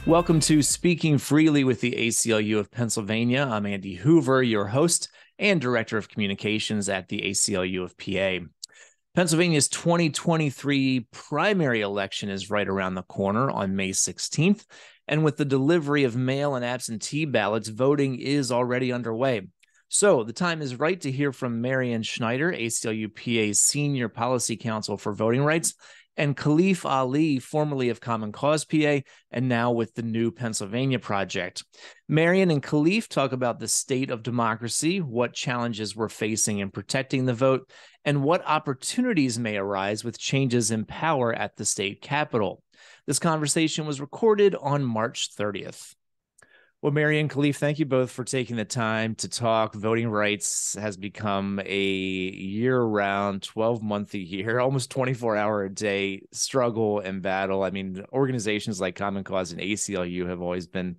Welcome to Speaking Freely with the ACLU of Pennsylvania. I'm Andy Hoover, your host and Director of Communications at the ACLU-PA. Pennsylvania's 2023 primary election is right around the corner on May 16th, and with the delivery of mail and absentee ballots, voting is already underway. So the time is right to hear from Marian Schneider, ACLU-PA's Senior Policy Counsel for Voting Rights, and Khalif Ali, formerly of Common Cause PA, and now with the new Pennsylvania Project. Marian and Khalif talk about the state of democracy, what challenges we're facing in protecting the vote, and what opportunities may arise with changes in power at the state capitol. This conversation was recorded on March 30th. Well, Marian and Khalif, thank you both for taking the time to talk. Voting rights has become a year-round, 12-month-a-year, almost 24-hour-a-day struggle and battle. I mean, organizations like Common Cause and ACLU have always been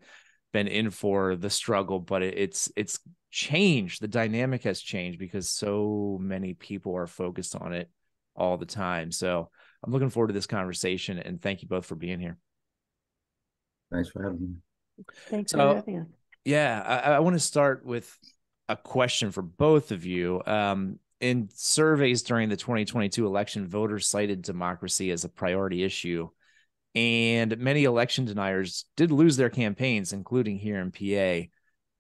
in for the struggle, but it's changed. The dynamic has changed because so many people are focused on it all the time. So I'm looking forward to this conversation, and thank you both for being here. Thanks for having me. Thanks for having us. Yeah, I want to start with a question for both of you. In surveys during the 2022 election, voters cited democracy as a priority issue, and many election deniers did lose their campaigns, including here in PA.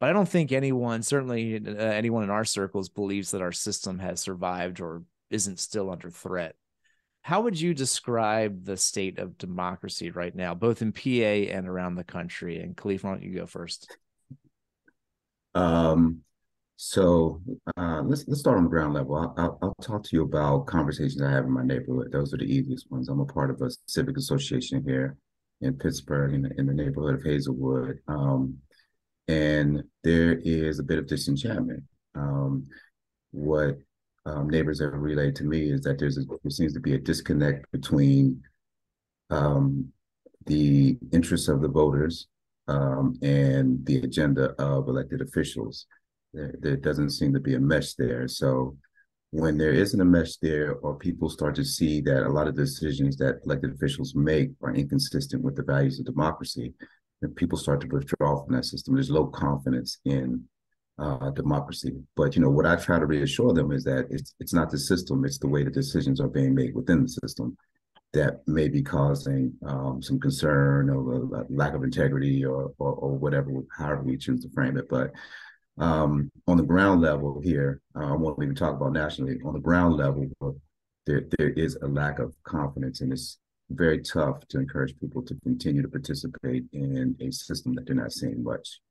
But I don't think anyone, certainly anyone in our circles, believes that our system has survived or isn't still under threat. How would you describe the state of democracy right now, both in PA and around the country? And Khalif, why don't you go first? Let's start on the ground level. I'll talk to you about conversations I have in my neighborhood. Those are the easiest ones. I'm a part of a civic association here in Pittsburgh, in the neighborhood of Hazelwood, and there is a bit of disenchantment. What neighbors have relayed to me is that there seems to be a disconnect between the interests of the voters and the agenda of elected officials. There doesn't seem to be a mesh there. So when there isn't a mesh there, or people start to see that a lot of the decisions that elected officials make are inconsistent with the values of democracy, then people start to withdraw from that system. There's low confidence in democracy. But what I try to reassure them is that it's not the system, it's the way the decisions are being made within the system that may be causing some concern or lack of integrity or whatever, however we choose to frame it. But on the ground level here, I won't even talk about nationally. On the ground level, there is a lack of confidence, and it's very tough to encourage people to continue to participate in a system that they're not seeing much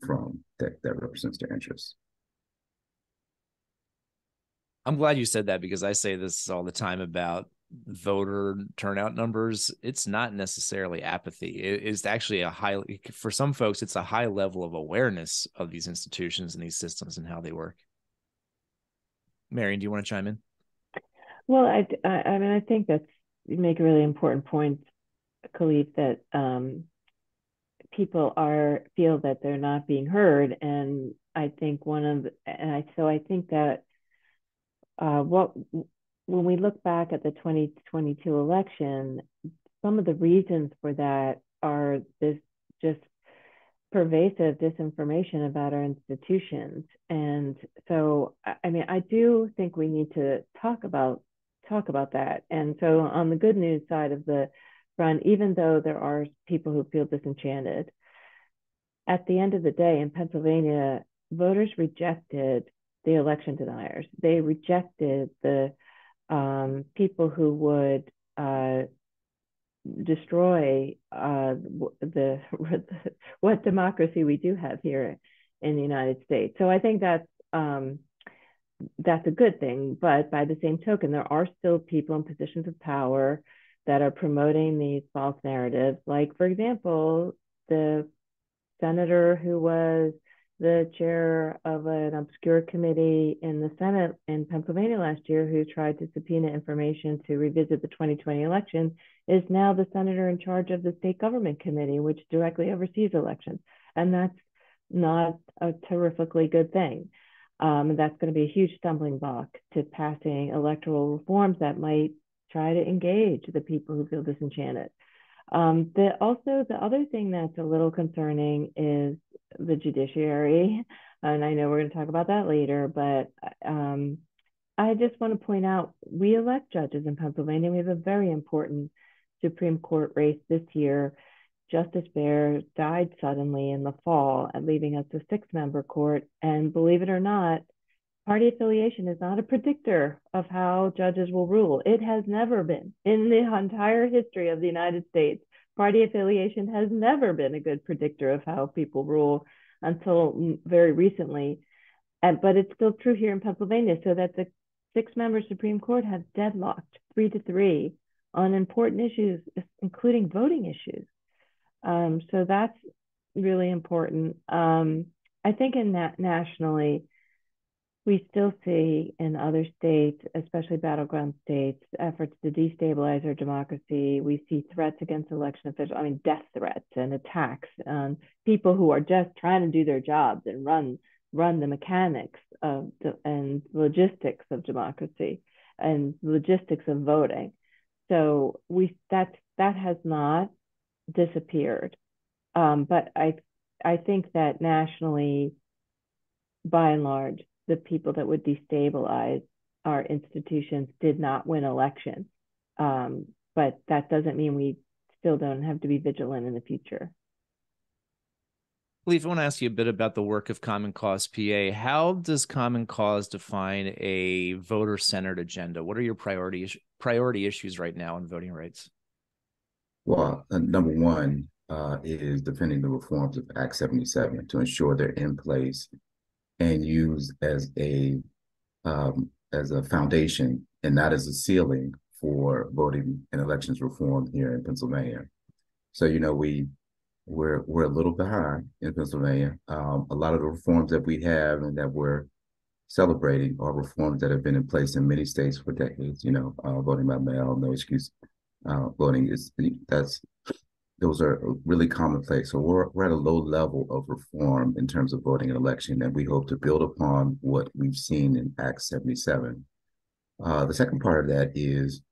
from that represents their interests. I'm glad you said that, because I say this all the time about voter turnout numbers. It's not necessarily apathy. It is actually for some folks, it's a high level of awareness of these institutions and these systems and how they work. Marian, do you want to chime in? Well, I mean, I think you make a really important point, Khalif, that people feel that they're not being heard, and I think I think that when we look back at the 2022 election, some of the reasons for that are this just pervasive disinformation about our institutions. And so, I mean, I do think we need to talk about that. And so on the good news side of the front, even though there are people who feel disenchanted, at the end of the day in Pennsylvania, voters rejected the election deniers. They rejected the people who would destroy what democracy we do have here in the United States. So I think that's a good thing. But by the same token, there are still people in positions of power that are promoting these false narratives. Like, for example, the senator who was the chair of an obscure committee in the Senate in Pennsylvania last year, who tried to subpoena information to revisit the 2020 election, is now the senator in charge of the state government committee, which directly oversees elections. And that's not a terrifically good thing. And that's going to be a huge stumbling block to passing electoral reforms that might try to engage the people who feel disenchanted. The other thing that's a little concerning is the judiciary, and I know we're going to talk about that later, but I just want to point out we elect judges in Pennsylvania. We have a very important Supreme Court race this year. Justice Baer died suddenly in the fall, leaving us a 6-member court. And believe it or not, party affiliation is not a predictor of how judges will rule. It has never been. In the entire history of the United States, party affiliation has never been a good predictor of how people rule until very recently. But it's still true here in Pennsylvania, so that the 6-member Supreme Court have deadlocked 3-3 on important issues, including voting issues. So that's really important. I think nationally, we still see in other states, especially battleground states, efforts to destabilize our democracy. We see threats against election officials, death threats and attacks on people who are just trying to do their jobs and run the mechanics and logistics of democracy and logistics of voting. So that has not disappeared. But I think that nationally, by and large, the people that would destabilize our institutions did not win elections. But that doesn't mean we still don't have to be vigilant in the future. Khalif, I want to ask you a bit about the work of Common Cause PA. How does Common Cause define a voter-centered agenda? What are your priority issues right now in voting rights? Well, number one is defending the reforms of Act 77 to ensure they're in place and used as a foundation and not as a ceiling for voting and elections reform here in Pennsylvania. So, we're a little behind in Pennsylvania. A lot of the reforms that we have and that we're celebrating are reforms that have been in place in many states for decades. Voting by mail, no excuse voting those are really commonplace. So we're at a low level of reform in terms of voting and election, and we hope to build upon what we've seen in Act 77. The second part of that is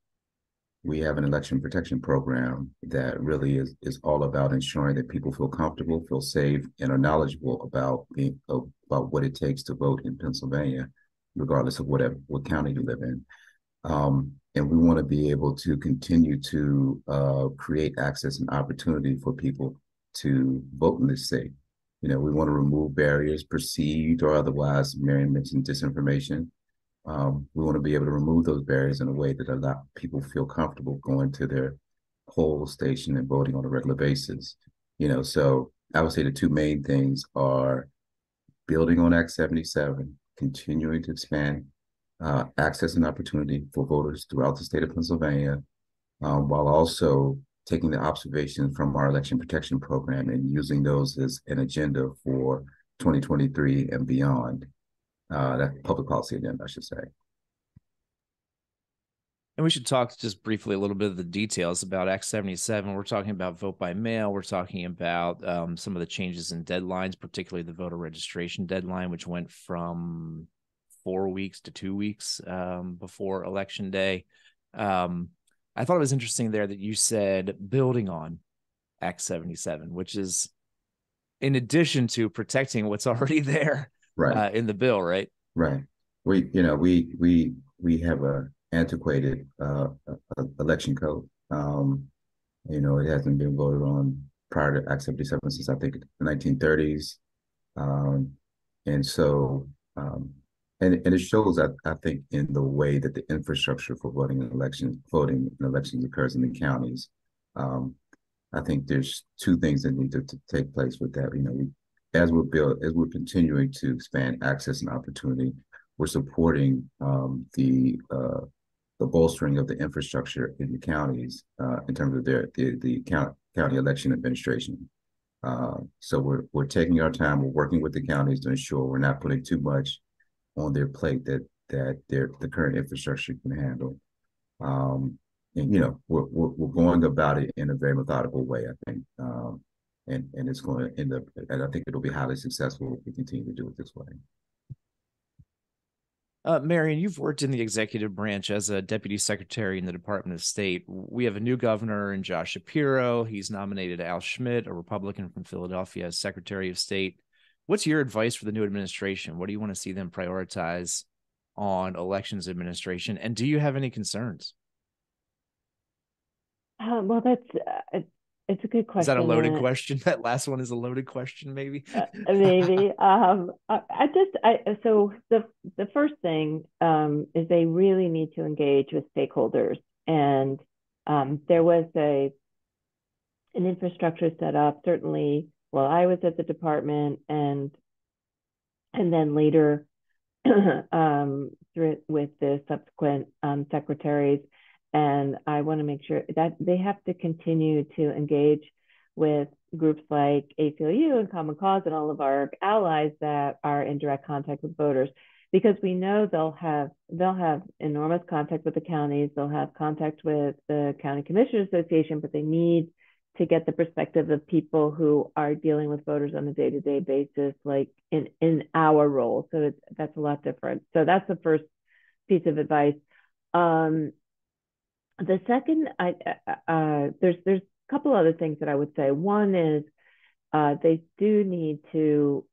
we have an election protection program that really is all about ensuring that people feel comfortable, feel safe, and are knowledgeable about what it takes to vote in Pennsylvania, regardless of what county you live in. And we want to be able to continue to create access and opportunity for people to vote in this state. We want to remove barriers, perceived or otherwise. Marian mentioned disinformation. We want to be able to remove those barriers in a way that allow people feel comfortable going to their poll station and voting on a regular basis. So I would say the two main things are building on Act 77, continuing to expand access and opportunity for voters throughout the state of Pennsylvania, while also taking the observations from our election protection program and using those as an agenda for 2023 and beyond. That public policy agenda, I should say. And we should talk just briefly a little bit of the details about Act 77. We're talking about vote by mail. We're talking about some of the changes in deadlines, particularly the voter registration deadline, which went from 4 weeks to 2 weeks before Election Day. I thought it was interesting there that you said building on Act 77, which is in addition to protecting what's already there right. In the bill, right? Right. We have a antiquated election code. It hasn't been voted on prior to Act 77 since I think the 1930s. And so and it shows, I think, in the way that the infrastructure for voting and elections occurs in the counties. I think there's two things that need to take place with that. As we're continuing to expand access and opportunity, we're supporting the bolstering of the infrastructure in the counties in terms of the county election administration. So we're taking our time. We're working with the counties to ensure we're not putting too much on their plate that the current infrastructure can handle. And we're going about it in a very methodical way, I think. And it's going to end up, and I think it'll be highly successful if we continue to do it this way. Marian, you've worked in the executive branch as a deputy secretary in the Department of State. We have a new governor in Josh Shapiro. He's nominated Al Schmidt, a Republican from Philadelphia, as Secretary of State. What's your advice for the new administration? What do you want to see them prioritize on elections administration? And do you have any concerns? Well, it's a good question. Is that a loaded question? That last one is a loaded question, maybe. Maybe. So the first thing is they really need to engage with stakeholders, and there was an infrastructure set up certainly while I was at the department, and then later with the subsequent secretaries. And I want to make sure that they have to continue to engage with groups like ACLU and Common Cause and all of our allies that are in direct contact with voters, because we know they'll have enormous contact with the counties, they'll have contact with the County Commissioners Association, but they need to get the perspective of people who are dealing with voters on a day-to-day basis, like in our role. So that's a lot different. So that's the first piece of advice. The second, there's a couple other things that I would say. One is they do need to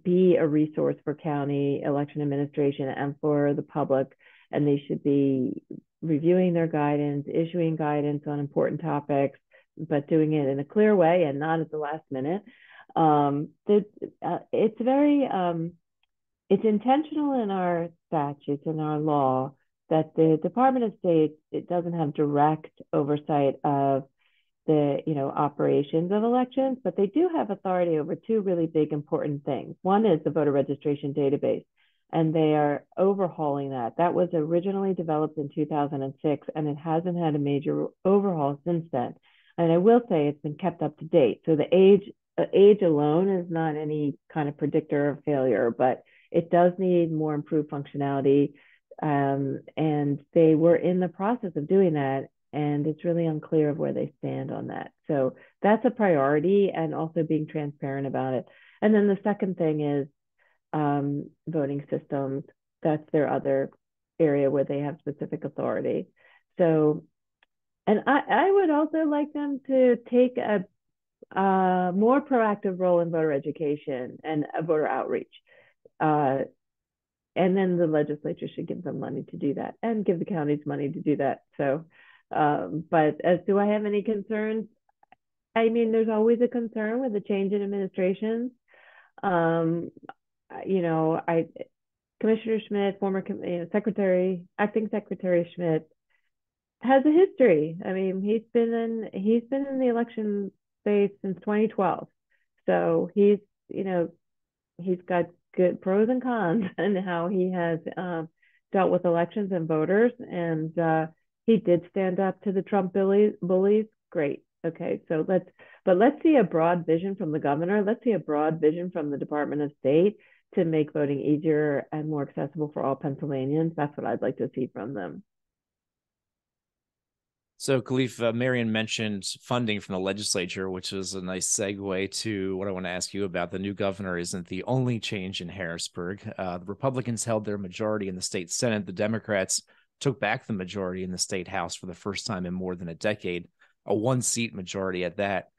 be a resource for county election administration and for the public, and they should be reviewing their guidance, issuing guidance on important topics, but doing it in a clear way and not at the last minute. It's intentional in our statutes, in our law, that the Department of State, it doesn't have direct oversight of the operations of elections, but they do have authority over two really big important things. One is the voter registration database, and they are overhauling that. That was originally developed in 2006, and it hasn't had a major overhaul since then. And I will say it's been kept up to date. So the age alone is not any kind of predictor of failure, but it does need more improved functionality. And they were in the process of doing that, and it's really unclear of where they stand on that. So that's a priority, and also being transparent about it. And then the second thing is voting systems. That's their other area where they have specific authority. So, and I would also like them to take a more proactive role in voter education and voter outreach. And then the legislature should give them money to do that, and give the counties money to do that. So, but do I have any concerns? I mean, there's always a concern with a change in administrations. Commissioner Schmidt, former acting Secretary Schmidt, has a history. I mean, he's been in the election space since 2012. So he's got good pros and cons and how he has dealt with elections and voters. And he did stand up to the Trump bullies. Great. Okay. So let's see a broad vision from the governor. Let's see a broad vision from the Department of State to make voting easier and more accessible for all Pennsylvanians. That's what I'd like to see from them. So, Khalif, Marian mentioned funding from the legislature, which is a nice segue to what I want to ask you about. The new governor isn't the only change in Harrisburg. The Republicans held their majority in the state Senate. The Democrats took back the majority in the state House for the first time in more than a decade, a one-seat majority at that.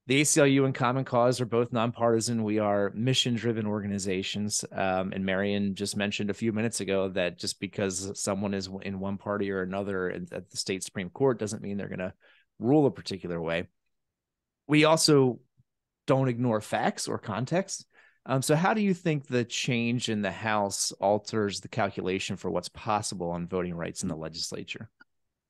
The ACLU and Common Cause are both nonpartisan. We are mission-driven organizations. And Marian just mentioned a few minutes ago that just because someone is in one party or another at the state Supreme Court doesn't mean they're going to rule a particular way. We also don't ignore facts or context. So how do you think the change in the House alters the calculation for what's possible on voting rights in the legislature?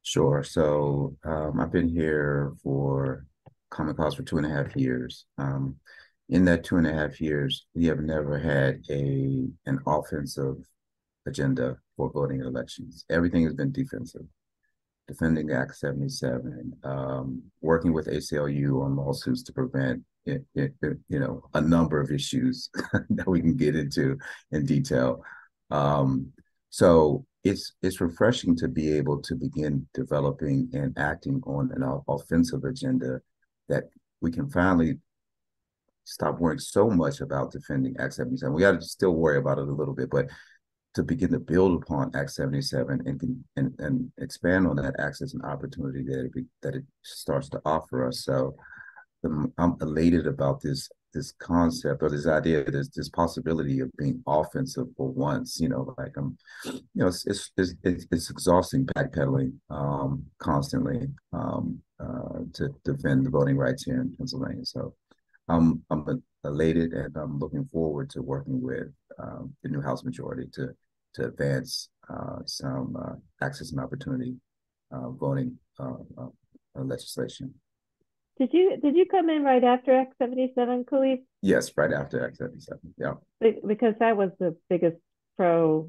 Sure. So I've been here for Common Cause for 2.5 years. In that 2.5 years, we have never had an offensive agenda for voting elections. Everything has been defensive. Defending Act 77, working with ACLU on lawsuits to prevent a number of issues that we can get into in detail. So it's refreshing to be able to begin developing and acting on an offensive agenda that we can finally stop worrying so much about defending Act 77. We got to still worry about it a little bit, but to begin to build upon Act 77 and expand on that access and opportunity that it starts to offer us. So I'm elated about this concept or this idea, this possibility of being offensive for once. Like it's exhausting backpedaling constantly to defend the voting rights here in Pennsylvania. So I'm elated, and I'm looking forward to working with the new House majority to advance some access and opportunity voting legislation. Did you come in right after Act 77, Khalif? Yes, right after Act 77. Yeah, because that was the biggest pro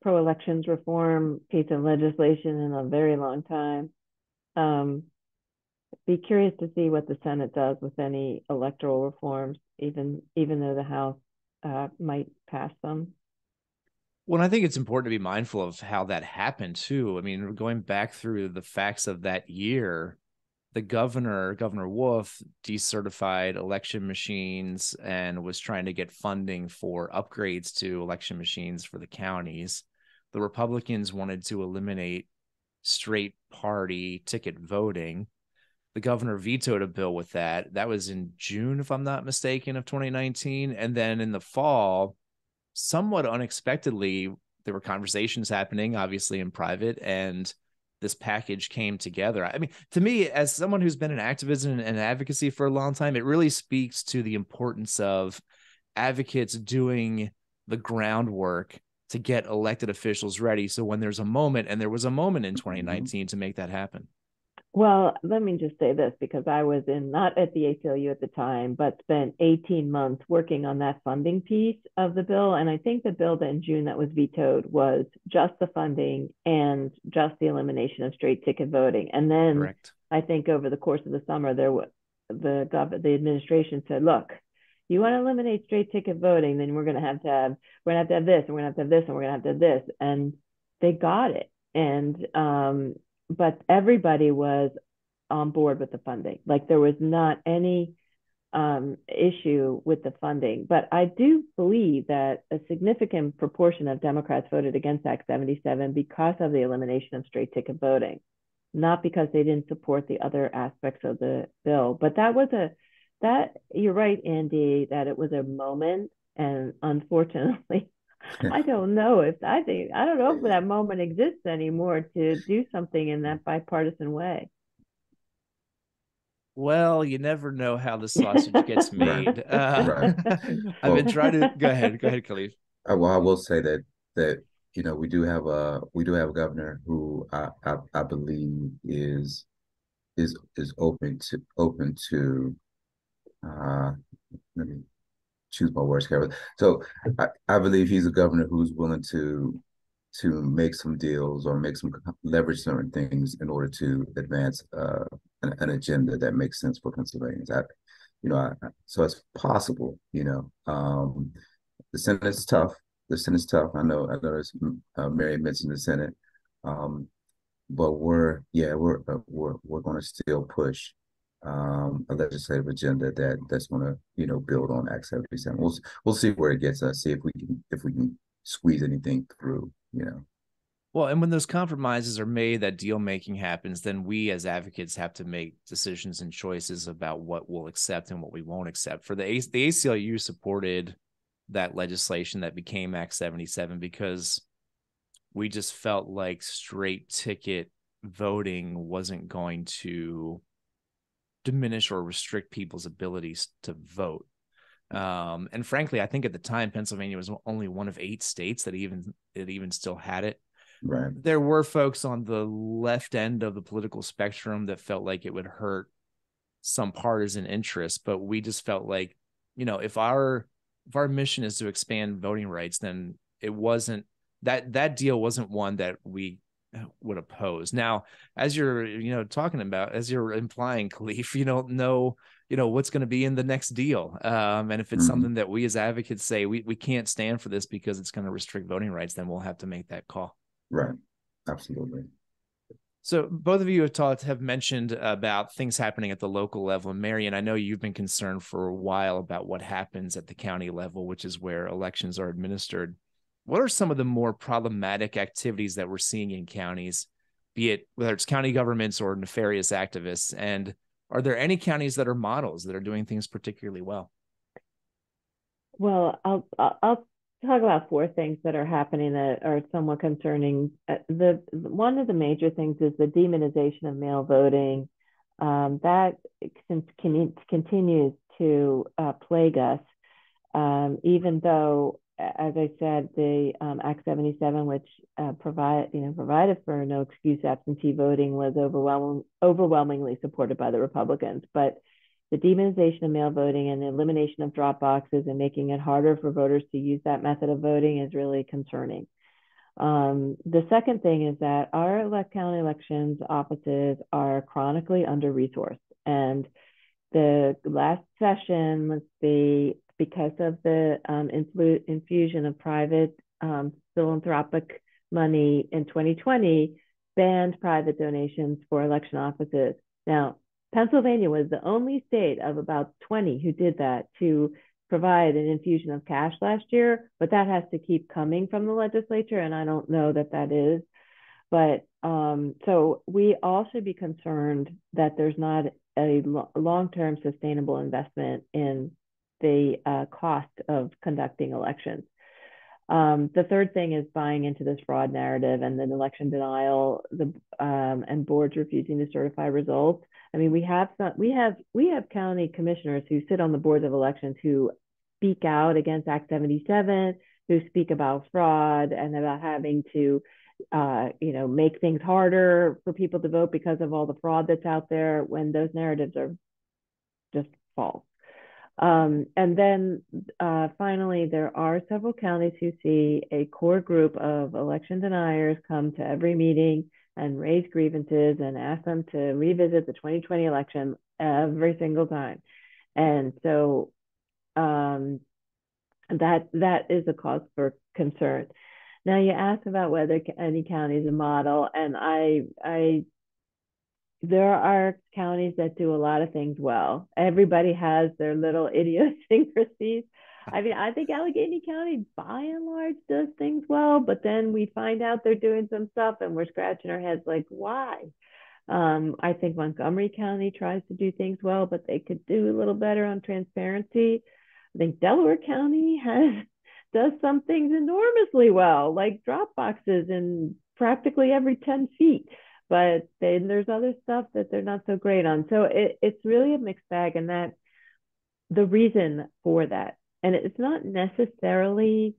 elections reform piece of legislation in a very long time. Be curious to see what the Senate does with any electoral reforms, even though the House might pass them. Well, I think it's important to be mindful of how that happened too. I mean, going back through the facts of that year, the Governor Wolf, decertified election machines and was trying to get funding for upgrades to election machines for the counties. The Republicans wanted to eliminate straight party ticket voting. The governor vetoed a bill with that. That was in June, if I'm not mistaken, of 2019. And then in the fall, somewhat unexpectedly, there were conversations happening, obviously in private, and this package came together. I mean, to me, as someone who's been in activism and advocacy for a long time, it really speaks to the importance of advocates doing the groundwork to get elected officials ready. So when there's a moment, and there was a moment in 2019 to make that happen. Well, let me just say this, because I was not at the ACLU at the time, but spent 18 months working on that funding piece of the bill. And I think the bill that in June that was vetoed was just the funding and just the elimination of straight ticket voting. And then Correct. I think over the course of the summer, the administration said, look, you want to eliminate straight ticket voting, then we're going to have to have this, and we're going to have to have this, and we're going to have to have this. And they got it. And but everybody was on board with the funding. Like, there was not any issue with the funding. But I do believe that a significant proportion of Democrats voted against Act 77 because of the elimination of straight ticket voting, not because they didn't support the other aspects of the bill. But you're right, Andy, that it was a moment, and unfortunately, I don't know if that moment exists anymore to do something in that bipartisan way. Well, you never know how the sausage gets made. Right. I've been trying to go ahead, Khalif. Well, I will say that we do have a governor who I believe is open to let me choose my words carefully. So I believe he's a governor who's willing to make some deals or leverage certain things in order to advance an agenda that makes sense for Pennsylvanians. So it's possible. The Senate is tough. I know there's Marian mentioned the Senate, but we're going to still push a legislative agenda that's going to build on Act 77. We'll see where it gets us. See if we can squeeze anything through. Well, and when those compromises are made, that deal making happens, then we as advocates have to make decisions and choices about what we'll accept and what we won't accept. For the ACLU supported that legislation that became Act 77 because we just felt like straight ticket voting wasn't going to diminish or restrict people's abilities to vote. And frankly, I think at the time, Pennsylvania was only one of 8 states that even still had it. Right. There were folks on the left end of the political spectrum that felt like it would hurt some partisan interests, but we just felt like, if our mission is to expand voting rights, then it wasn't that deal wasn't one that we would oppose. Now, as you're talking about, as you're implying, Khalif, you don't know what's going to be in the next deal, and if it's something that we as advocates say we can't stand for this because it's going to restrict voting rights, then we'll have to make that call. Right. Absolutely. So both of you have mentioned about things happening at the local level. And Marian, I know you've been concerned for a while about what happens at the county level, which is where elections are administered. what are some of the more problematic activities that we're seeing in counties, be it whether it's county governments or nefarious activists? And are there any counties that are models that are doing things particularly well? Well, I'll talk about four things that are happening that are somewhat concerning. The one of the major things is the demonization of mail voting. That continues to plague us, even though, as I said, the Act 77, which provided for no excuse absentee voting, was overwhelmingly supported by the Republicans. But the demonization of mail voting and the elimination of drop boxes and making it harder for voters to use that method of voting is really concerning. The second thing is that our county elections offices are chronically under-resourced. And the last session was because of the infusion of private philanthropic money in 2020, banned private donations for election offices. Now, Pennsylvania was the only state of about 20 who did that, to provide an infusion of cash last year, but that has to keep coming from the legislature, and I don't know that is. But so we all should be concerned that there's not a long-term sustainable investment in the cost of conducting elections. The third thing is buying into this fraud narrative and then election denial, and boards refusing to certify results. I mean, we have county commissioners who sit on the boards of elections who speak out against Act 77, who speak about fraud and about having to, make things harder for people to vote because of all the fraud that's out there, when those narratives are just false. And then finally, there are several counties who see a core group of election deniers come to every meeting and raise grievances and ask them to revisit the 2020 election every single time. And so that is a cause for concern. Now, you asked about whether any county is a model, and there are counties that do a lot of things well. Everybody has their little idiosyncrasies. I mean, I think Allegheny County, by and large, does things well, but then we find out they're doing some stuff and we're scratching our heads like, why? I think Montgomery County tries to do things well, but they could do a little better on transparency. I think Delaware County does some things enormously well, like drop boxes in practically every 10 feet. But then there's other stuff that they're not so great on. So it's really a mixed bag, and that the reason for that, and it's not necessarily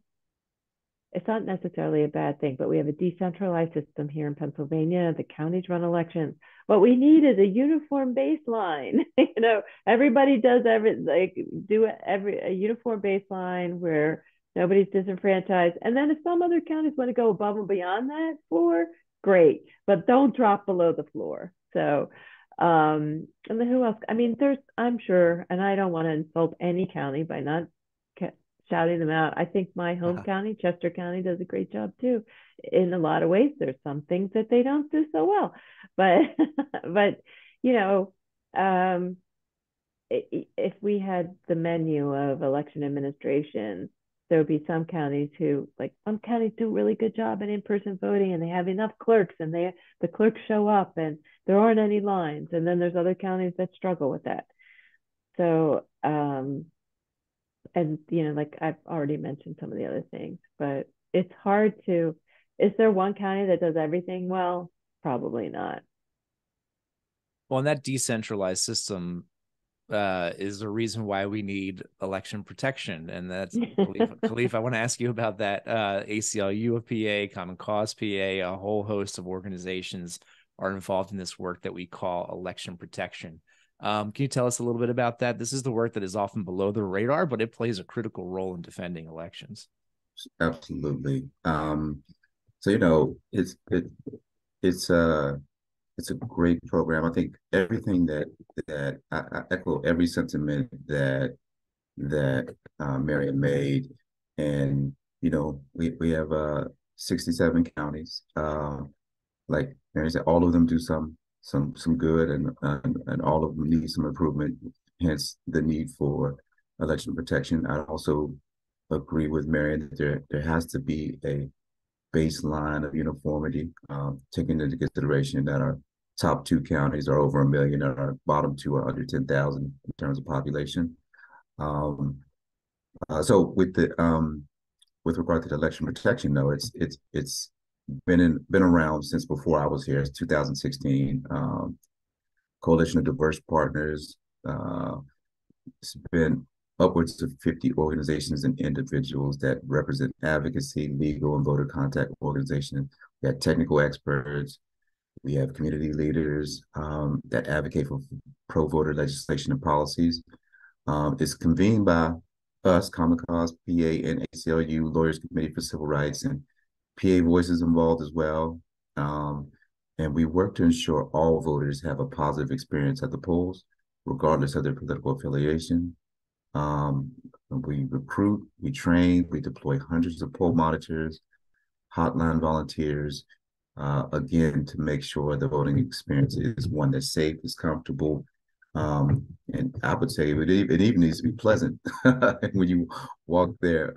a bad thing, but we have a decentralized system here in Pennsylvania. The counties run elections. What we need is a uniform baseline. Everybody does a uniform baseline where nobody's disenfranchised. And then if some other counties want to go above and beyond that floor, great, but don't drop below the floor. So, and then who else? I mean, I'm sure, and I don't want to insult any county by not shouting them out. I think my home county, Chester County, does a great job too. In a lot of ways, there's some things that they don't do so well, but if we had the menu of election administration, there would be some counties do a really good job at in-person voting, and they have enough clerks, and the clerks show up and there aren't any lines. And then there's other counties that struggle with that. So, and like I've already mentioned some of the other things, but it's hard is there one county that does everything well? Probably not. Well, and that decentralized system is the reason why we need election protection. And that's Khalif, I want to ask you about that. ACLU-PA, Common Cause PA, a whole host of organizations are involved in this work that we call election protection. Can you tell us a little bit about that? This is the work that is often below the radar, but it plays a critical role in defending elections. Absolutely. So it's a great program. I think everything that I echo every sentiment that Marian made, and we have 67 counties. Like Marian said, all of them do some good, and all of them need some improvement. Hence the need for election protection. I also agree with Marian that there has to be a baseline of uniformity, taking into consideration that our top two counties are over 1 million and our bottom two are under 10,000 in terms of population. Um, so with regard to the election protection, though, it's been around since before I was here. It's 2016. Coalition of Diverse Partners. It's been upwards of 50 organizations and individuals that represent advocacy, legal, and voter contact organizations. We have technical experts. We have community leaders that advocate for pro-voter legislation and policies. It's convened by us, Common Cause, PA, and ACLU, Lawyers Committee for Civil Rights, and PA Voices involved as well. And we work to ensure all voters have a positive experience at the polls, regardless of their political affiliation. We recruit, we train, we deploy hundreds of poll monitors, hotline volunteers, again, to make sure the voting experience is one that's safe, is comfortable, and I would say it even needs to be pleasant when you walk there.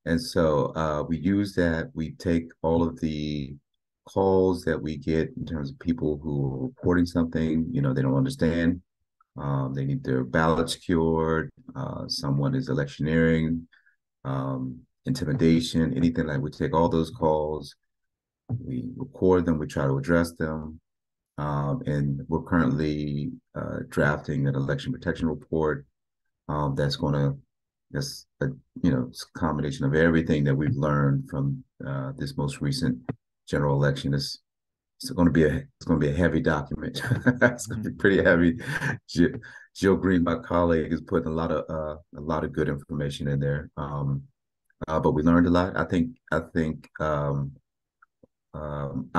And so we use that. We take all of the calls that we get in terms of people who are reporting something, they don't understand. They need their ballot secured. Someone is electioneering, intimidation, anything like. We take all those calls, we record them, we try to address them. And we're currently drafting an election protection report that's a combination of everything that we've learned from this most recent general election. It's going to be a heavy document. It's going to be pretty heavy. Jill Green, my colleague, is putting a lot of good information in there. But we learned a lot. I think I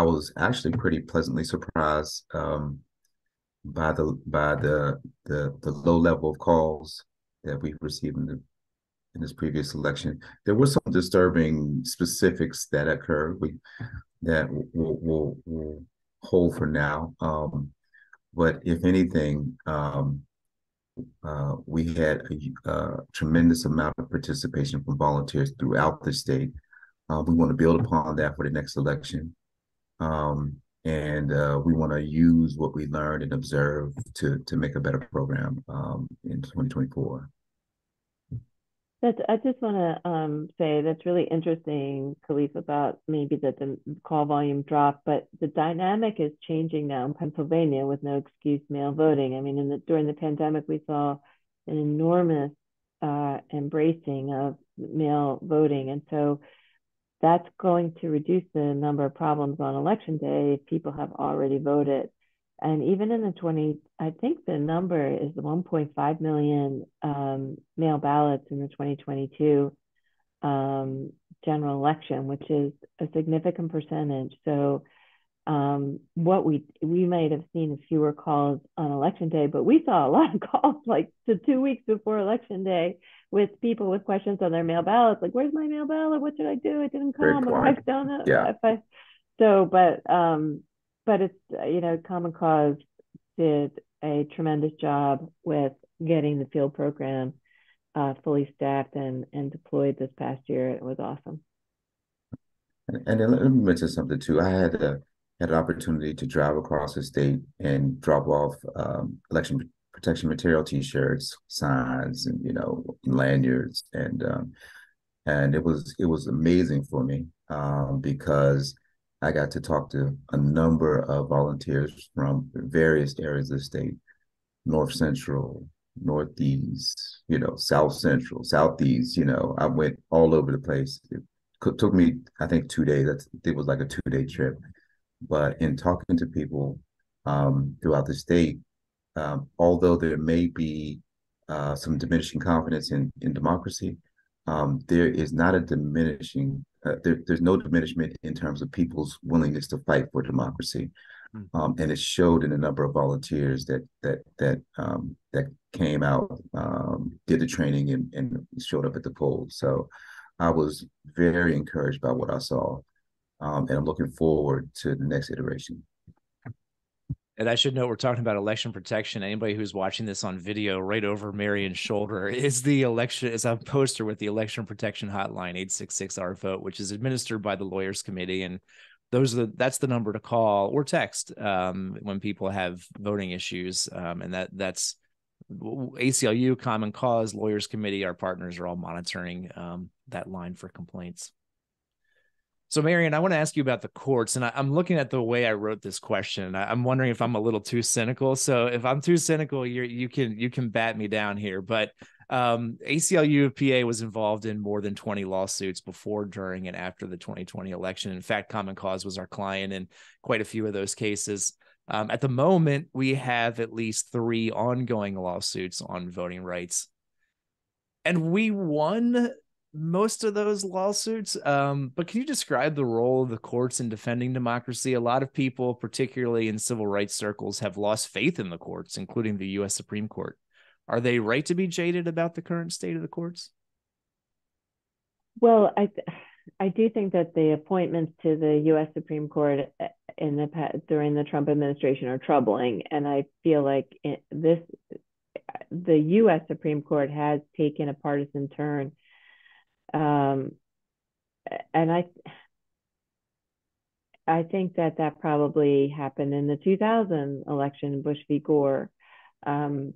was actually pretty pleasantly surprised by the low level of calls that we've received in this previous election. There were some disturbing specifics that occurred that we'll hold for now. But if anything, we had a tremendous amount of participation from volunteers throughout the state. We want to build upon that for the next election. And we want to use what we learned and observed to make a better program in 2024. I just want to say that's really interesting, Khalif, about maybe that the call volume dropped, but the dynamic is changing now in Pennsylvania with no excuse mail voting. I mean, during the pandemic, we saw an enormous embracing of mail voting. And so that's going to reduce the number of problems on election day if people have already voted. And even in I think the number is 1.5 million mail ballots in the 2022 general election, which is a significant percentage. So what we might have seen fewer calls on election day, but we saw a lot of calls like the 2 weeks before election day with people with questions on their mail ballots, like, where's my mail ballot? What should I do? It didn't come. My wife don't know. Yeah. But it's, Common Cause did a tremendous job with getting the field program fully staffed and deployed this past year. It was awesome. And let me mention something too. I had an opportunity to drive across the state and drop off election protection material, T-shirts, signs, and lanyards, and it was amazing for me because I got to talk to a number of volunteers from various areas of the state: North Central, Northeast, South Central, Southeast. I went all over the place. It took me, I think, 2 days. It was like a 2-day trip. But in talking to people throughout the state, although there may be some diminishing confidence in democracy, there is not a diminishing. There's no diminishment in terms of people's willingness to fight for democracy, and it showed in a number of volunteers that came out, did the training, and showed up at the polls. So I was very encouraged by what I saw, and I'm looking forward to the next iteration. And I should note, we're talking about election protection. Anybody who's watching this on video, right over Marian's shoulder is a poster with the election protection hotline, 866-OUR-VOTE, which is administered by the Lawyers Committee. And that's the number to call or text when people have voting issues. And that's ACLU, Common Cause, Lawyers Committee, our partners are all monitoring that line for complaints. So, Marian, I want to ask you about the courts, and I'm looking at the way I wrote this question. I'm wondering if I'm a little too cynical. So, if I'm too cynical, you can bat me down here. But ACLU-PA was involved in more than 20 lawsuits before, during, and after the 2020 election. In fact, Common Cause was our client in quite a few of those cases. At the moment, we have at least 3 ongoing lawsuits on voting rights, and we won most of those lawsuits. But can you describe the role of the courts in defending democracy? A lot of people, particularly in civil rights circles, have lost faith in the courts, including the U.S. Supreme Court. Are they right to be jaded about the current state of the courts? Well, I do think that the appointments to the U.S. Supreme Court during the Trump administration are troubling, and I feel like the U.S. Supreme Court has taken a partisan turn. And I think that probably happened in the 2000 election, Bush v. Gore, so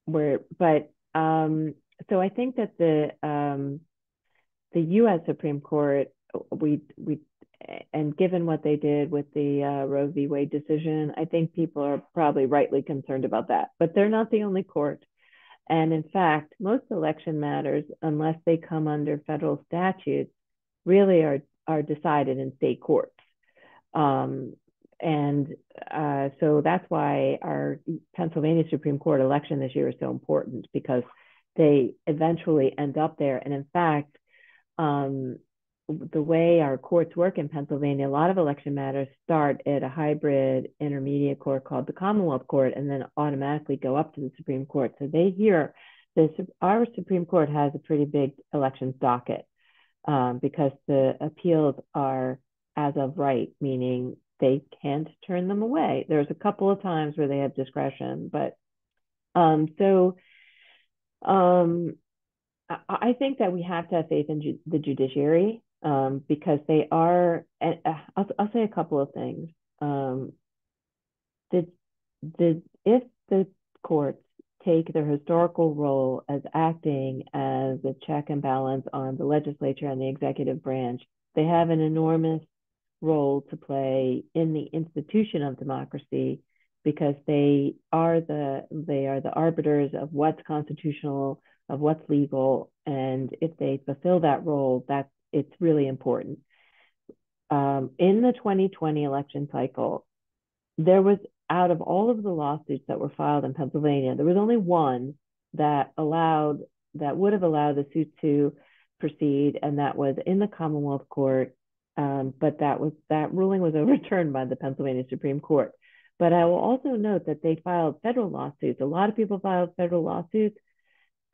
I think that the U.S. Supreme Court, and given what they did with the Roe v. Wade decision, I think people are probably rightly concerned about that. But they're not the only court. And in fact, most election matters, unless they come under federal statutes, really are decided in state courts. So that's why our Pennsylvania Supreme Court election this year is so important, because they eventually end up there. And in fact, the way our courts work in Pennsylvania, a lot of election matters start at a hybrid intermediate court called the Commonwealth Court, and then automatically go up to the Supreme Court. So they hear our Supreme Court has a pretty big elections docket, because the appeals are as of right, meaning they can't turn them away. There's a couple of times where they have discretion, but I think that we have to have faith in the judiciary, because they are. And I'll say a couple of things. If the courts take their historical role as acting as a check and balance on the legislature and the executive branch, they have an enormous role to play in the institution of democracy, because they are the arbiters of what's constitutional, of what's legal, and if they fulfill that role, it's really important. In the 2020 election cycle, there was, out of all of the lawsuits that were filed in Pennsylvania, there was only one that would have allowed the suit to proceed, and that was in the Commonwealth Court. But that ruling was overturned by the Pennsylvania Supreme Court. But I will also note that they filed federal lawsuits. A lot of people filed federal lawsuits.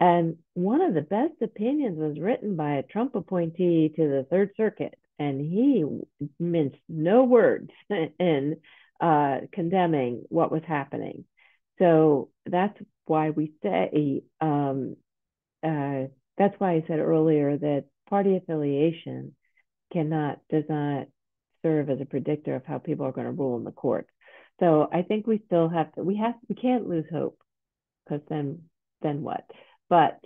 And one of the best opinions was written by a Trump appointee to the Third Circuit. And he minced no words in condemning what was happening. So that's why we say, that's why I said earlier that party affiliation does not serve as a predictor of how people are going to rule in the courts. So I think we still have to, we can't lose hope, because then what? But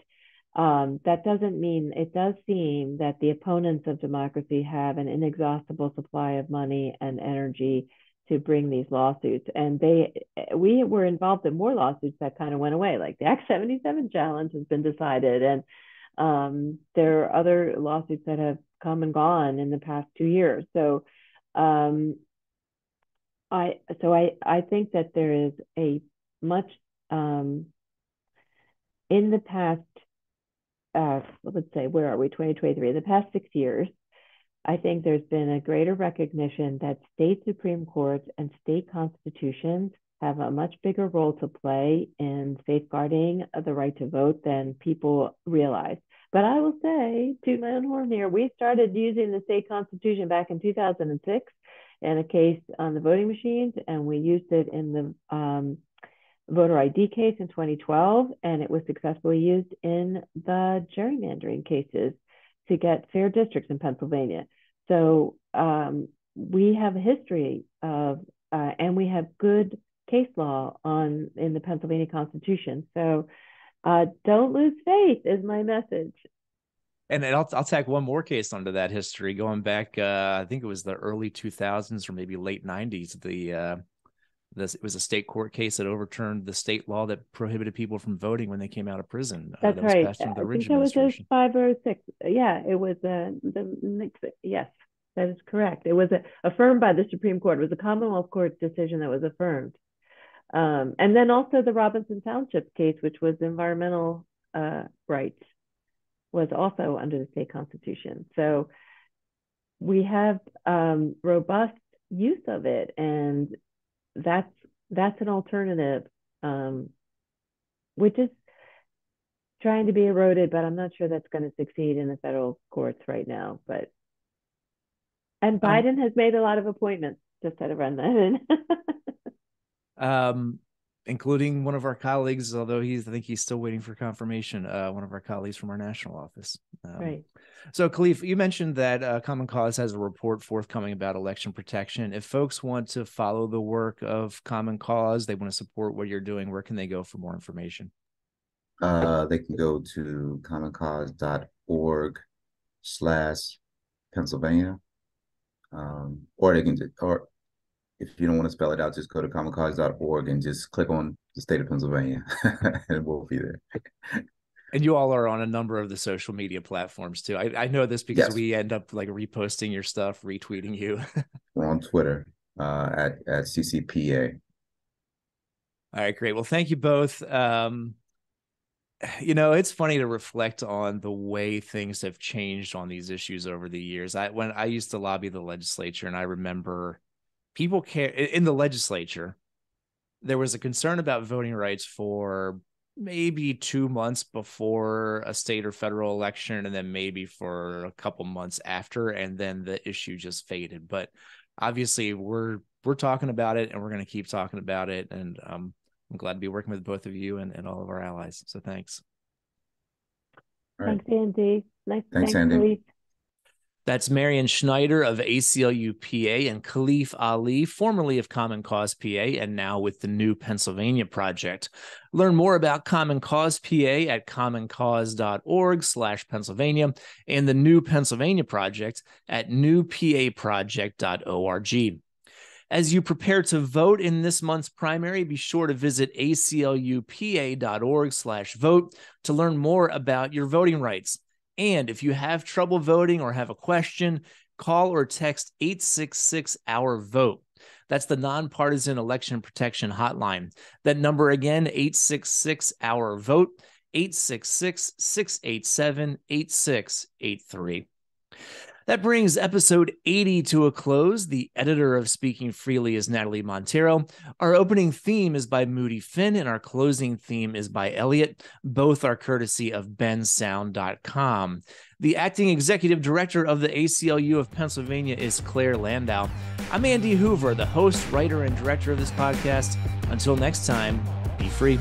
that doesn't mean, it does seem that the opponents of democracy have an inexhaustible supply of money and energy to bring these lawsuits. And we were involved in more lawsuits that kind of went away, like the Act 77 challenge has been decided. And there are other lawsuits that have come and gone in the past 2 years. So I think that there is a much in the past, let's say, where are we, 2023, the past 6 years, I think there's been a greater recognition that state Supreme Courts and state constitutions have a much bigger role to play in safeguarding the right to vote than people realize. But I will say, to my own horn here, we started using the state constitution back in 2006. in a case on the voting machines, and we used it in the voter ID case in 2012, and it was successfully used in the gerrymandering cases to get fair districts in Pennsylvania. So we have a history of, and we have good case law in the Pennsylvania Constitution. So don't lose faith is my message. And I'll tack one more case onto that history, going back, I think it was the early 2000s or maybe late 90s. It was a state court case that overturned the state law that prohibited people from voting when they came out of prison. That's that right. Was passed I the think that was a 506. Yeah, it was yes, that is correct. It was affirmed by the Supreme Court. It was a Commonwealth Court decision that was affirmed. And then also the Robinson Township case, which was environmental rights, was also under the state constitution. So we have robust use of it, and that's an alternative, which is trying to be eroded, but I'm not sure that's going to succeed in the federal courts right now. And Biden has made a lot of appointments to try to run that in. Including one of our colleagues, although I think he's still waiting for confirmation, one of our colleagues from our national office. Right. So, Khalif, you mentioned that Common Cause has a report forthcoming about election protection. If folks want to follow the work of Common Cause, they want to support what you're doing, where can they go for more information? They can go to commoncause.org/Pennsylvania, or they can or if you don't want to spell it out, just go to commoncause.org and just click on the state of Pennsylvania and we'll be there. And you all are on a number of the social media platforms too. I know this because yes. We end up like reposting your stuff, retweeting you. We're on Twitter at CCPA. All right, great. Well, thank you both. It's funny to reflect on the way things have changed on these issues over the years. When I used to lobby the legislature, and I remember people care in the legislature, there was a concern about voting rights for maybe 2 months before a state or federal election, and then maybe for a couple months after, and then the issue just faded. But obviously we're talking about it, and we're going to keep talking about it. And I'm glad to be working with both of you and all of our allies. So thanks. All right. Thanks, Andy. Thanks, Andy. Khalif. That's Marian Schneider of ACLU-PA and Khalif Ali, formerly of Common Cause PA and now with the New Pennsylvania Project. Learn more about Common Cause PA at commoncause.org/Pennsylvania and the New Pennsylvania Project at newpaproject.org. As you prepare to vote in this month's primary, be sure to visit aclupa.org/vote to learn more about your voting rights. And if you have trouble voting or have a question, call or text 866-OUR-VOTE. That's the Nonpartisan Election Protection Hotline. That number again, 866-OUR-VOTE, 866-687-8683. That brings episode 80 to a close. The editor of Speaking Freely is Natalie Montero. Our opening theme is by Moody Finn, and our closing theme is by Elliot. Both are courtesy of bensound.com. The acting executive director of the ACLU of Pennsylvania is Claire Landau. I'm Andy Hoover, the host, writer, and director of this podcast. Until next time, be free.